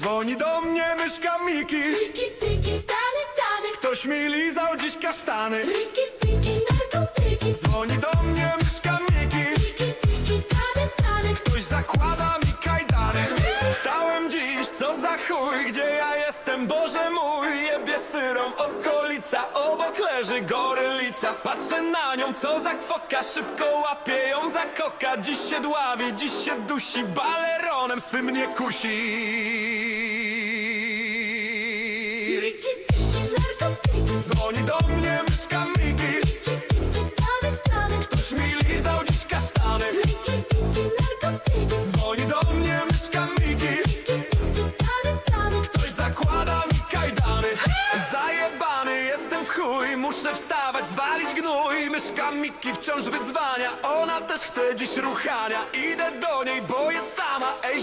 Dzwoni do mnie myszka Miki. Riki, tiki, tany, tany. Ktoś mi lizał dziś kasztany. Riki, tiki, narkotyki. Dzwoni do mnie myszka Miki. Riki, tiki, tany, tany. Ktoś zakłada mi kajdany. Stałem dziś, co za chuj. Gdzie ja jestem, Boże mój. Jebie syrą okolica. Obok leży gorylica. Patrzę na nią, co za kwoka. Szybko łapię ją za koka. Dziś się dławi, dziś się dusi. Baleronem swym mnie kusi. Riki, tiki, narkotyki. Dzwoni do mnie myszka Miki. Riki, tiki, tany, tany. Ktoś mi lizał dziś kasztany. Riki, tiki, narkotyki. Dzwoni do mnie myszka Miki. Riki, tiki, tany, tany. Ktoś zakłada mi kajdany. Zajebany jestem w chuj. Muszę wstawać, zwalić gnój. Myszka Miki wciąż wydzwania. Ona też chce dziś ruchania. Idę do niej, bo jest sama. Ej,